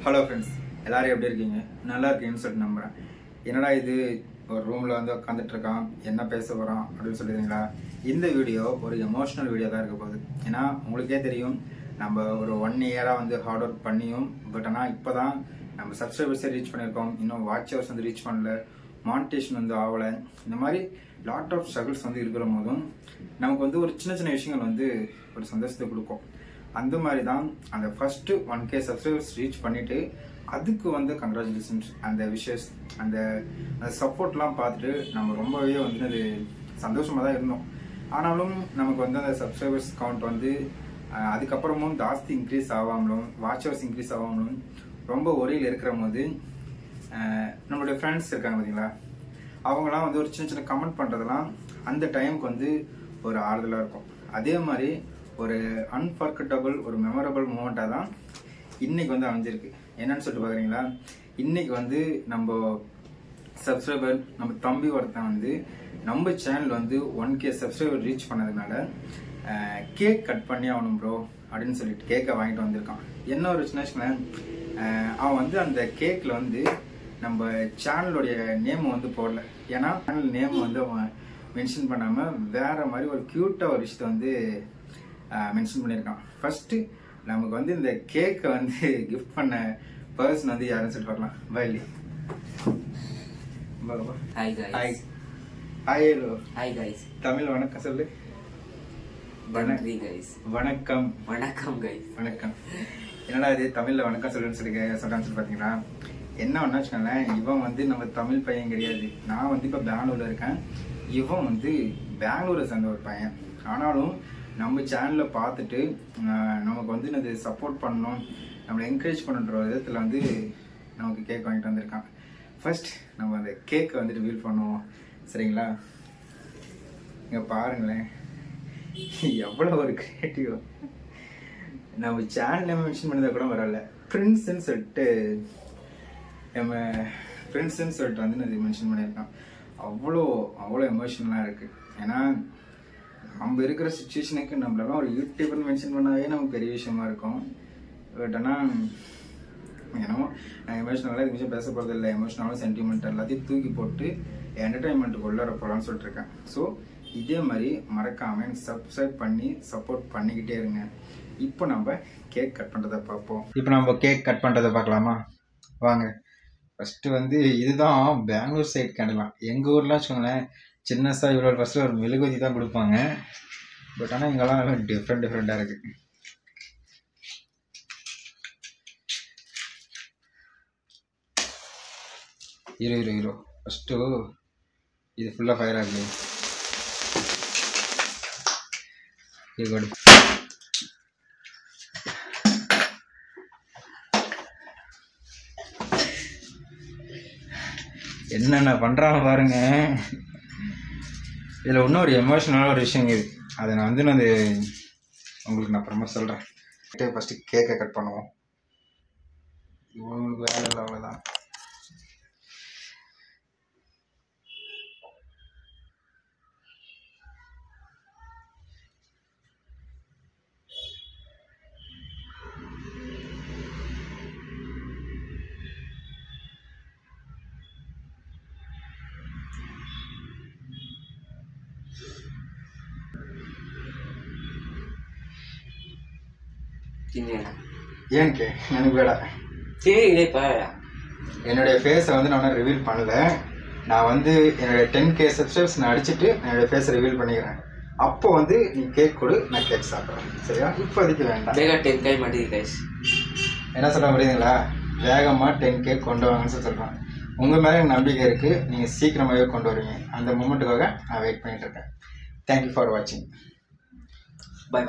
Hello friends, எல்லாரும் எப்படி இருக்கீங்க? நல்லா இருக்கீங்கன்னு சொல்லிட்டு நம்புகிறேன். என்னடா இது ஒரு ரூமில் வந்து உட்காந்துட்டு இருக்கான், என்ன பேச போகிறான் அப்படின்னு சொல்லிடுறீங்களா? இந்த வீடியோ ஒரு எமோஷ்னல் வீடியோ தான் இருக்க போகுது. ஏன்னா உங்களுக்கே தெரியும், நம்ம ஒரு 1 இயராக வந்து ஹார்ட் ஒர்க் பண்ணியும் ஆனால் இப்போ தான் நம்ம சப்ஸ்கிரைபர்ஸை ரீச் பண்ணியிருக்கோம். இன்னும் வாட்ச் ஹவர்ஸ் வந்து ரீச் பண்ணல, மானிட்டேஷன் வந்து ஆகலை. இந்த மாதிரி லாட் ஆஃப் ஸ்ட்ரகிள்ஸ் வந்து இருக்கிற போதும் நமக்கு வந்து ஒரு சின்ன சின்ன விஷயங்கள் வந்து ஒரு சந்தோஷத்தை கொடுக்கும். அந்த மாதிரி தான் அந்த ஃபர்ஸ்ட் 1K சப்ஸ்கிரைபர்ஸ் ரீச் பண்ணிட்டு அதுக்கு வந்து கங்க்ராச்சுலேஷன்ஸ். அந்த விஷஸ் அந்த சப்போர்ட்லாம் பார்த்துட்டு நம்ம ரொம்பவே வந்து அது சந்தோஷமாக தான் இருந்தோம். ஆனாலும் நமக்கு வந்து அந்த சப்ஸ்கிரைபர்ஸ் கவுண்ட் வந்து அதுக்கப்புறமும் ஜாஸ்தி இன்க்ரீஸ் ஆகாமலும் வாட்ச் ஹவர்ஸ் இன்க்ரீஸ் ஆகாமலும் ரொம்ப ஒரேயில் இருக்கிற போது நம்மளுடைய ஃப்ரெண்ட்ஸ் இருக்காங்க பார்த்தீங்களா, அவங்களாம் வந்து ஒரு சின்ன சின்ன கமெண்ட் பண்ணுறதெல்லாம் அந்த டைமுக்கு வந்து ஒரு ஆறுதலாக இருக்கும். அதே மாதிரி ஒரு அன்ஃபர்கட்டபிள் ஒரு மெமரபிள் மூமெண்ட்டாக தான் இன்னைக்கு வந்து அமைஞ்சிருக்கு. என்னன்னு சொல்லிட்டு பார்க்குறீங்களா, இன்னைக்கு வந்து நம்ம சப்ஸ்கிரைபர் நம்ம தம்பி ஒருத்தன் வந்து நம்ம சேனல் வந்து 1K சப்ஸ்கிரைபர் ரீச் பண்ணதுனால கேக் கட் பண்ணி ஆகணும் ப்ரோ அப்படின்னு சொல்லிட்டு கேக்கை வாங்கிட்டு வந்திருக்கான். என்ன ஒரு சின்ன அவன் வந்து அந்த கேக்கில் வந்து நம்ம சேனலுடைய நேம் வந்து போடல. ஏன்னா சேனல் நேம் வந்து அவன் மென்ஷன் பண்ணாமல் வேற மாதிரி ஒரு க்யூட்டாக ஒரு விஷயத்தை வந்து மென்ஷன் பண்ணியிருக்கான். ஃபர்ஸ்ட் நமக்கு வந்து இந்த கேக்கை வந்து கிஃப்ட் பண்ண பர்சன் வந்து யாருன்னு சொல்லிட்டு பார்க்கலாம். பைலி hi guys. Hi hello hi guys. Tamil வணக்கம் சொல்லு. வணக்கம் गाइस. வணக்கம் வணக்கம் गाइस. வணக்கம். என்னடா இது தமிழ்ல வணக்கம் சொல்லுன்னு சொல்லி பாத்தீங்கன்னா என்ன ஒண்ணா வச்சுக்கோங்களேன், இவன் வந்து நம்ம தமிழ் பையன் கிடையாது. நான் வந்து இப்ப பெங்களூர்ல இருக்கேன், இவன் வந்து பெங்களூரை சேர்ந்த ஒரு பையன். ஆனாலும் நம்ம சேனல்ல பார்த்துட்டு நமக்கு வந்து அது சப்போர்ட் பண்ணணும், நம்மளை என்கரேஜ் பண்ணுற விதத்துல வந்து நமக்கு கேக் வாங்கிட்டு வந்திருக்கான். ஃபர்ஸ்ட் நம்ம அந்த கேக்கை வந்து ரிவீல் பண்ணுவோம், சரிங்களா? இங்க பாருங்களேன், எவ்வளவு ஒரு கிரியேட்டிவ். நம்ம சேனல் மென்ஷன் பண்ணதை கூட வரல, பிரின்ஸ்ன்னு சொல்லிட்டு நம்ம ஃப்ரெண்ட்ஸ்ன்னு சொல்லிட்டு வந்து நான் மென்ஷன் பண்ணியிருக்கான். அவ்வளோ எமோஷனலாக இருக்குது. ஏன்னா நம்ம இருக்கிற சுச்சுவேஷனுக்கு நம்மளெல்லாம் ஒரு யூடியூப்னு மென்ஷன் பண்ணாவே நமக்கு பெரிய விஷயமா இருக்கும். பட் ஆனால் ஏன்னா நான் எமோஷனலாக இது விஷயம் பேச போகிறது இல்லை. எமோஷனலாக சென்டிமெண்ட் எல்லாத்தையும் தூக்கி போட்டு என்டர்டைன்மெண்ட்டுக்கு உள்ளார போகலான்னு சொல்லிட்டு இருக்கேன். ஸோ இதே மாதிரி மறக்காமல் எனக்கு சப்ஸ்கிரைப் பண்ணி சப்போர்ட் பண்ணிக்கிட்டே இருங்க. இப்போ நம்ம கேக் கட் பண்ணுறதை பார்ப்போம். இப்போ நம்ம கேக் கட் பண்ணுறதை பார்க்கலாமா? வாங்க. ஃபர்ஸ்ட் வந்து இதுதான் பெங்களூர் சைட் கேண்டலாம். எங்கள் ஊர்லாம் வச்சுக்கோங்களேன், சின்னஸாக இவ்வளோ ஃபர்ஸ்ட் ஒரு மெழுகுவத்தி தான் கொடுப்பாங்க. பட் ஆனால் இங்கெல்லாம் டிஃப்ரெண்ட்டாக இருக்கு. ஹீரோ ஃபர்ஸ்ட்டு இது ஃபுல்லாக ஃபயர் ஆகுது. என்னென்ன பண்ணுறாங்க பாருங்க. இதில் இன்னும் ஒரு எமோஷனலான ஒரு விஷயம் இது, அதை நான் வந்து உங்களுக்கு நான் அப்புறமா சொல்கிறேன். ஃபஸ்ட்டு கேக்கை கட் பண்ணுவோம். இவங்களுக்கு வேலை இல்லை, அவ்வளோதான். ஏன்க்கு எனக்கு வேடா என்னுடைய ஃபேஸை வந்து நான் ரிவீல் பண்ணல. நான் வந்து என்னுடைய 10K சப்ஸ்கிரைபர்ஸ் நான் அடிச்சுட்டு என்னுடைய ஃபேஸை ரிவீல் பண்ணிக்கிறேன். அப்போ வந்து நீ கேக் கொடு, நான் கேக் சாப்பிட்றேன், சரியா? இப்போதைக்கு வேண்டாம். என்ன சொல்ல முடியுதுங்களா? வேகமாக 10K கொண்டு வாங்கன்னு சொல்கிறேன். உங்கள் மேலே எனக்கு நம்பிக்கை இருக்குது, நீங்கள் சீக்கிரமாகவே கொண்டு வருவீங்க. அந்த மூமெண்ட்டுக்காக நான் வெயிட் பண்ணிட்டு இருக்கேன். தேங்க்யூ ஃபார் வாட்சிங். பை.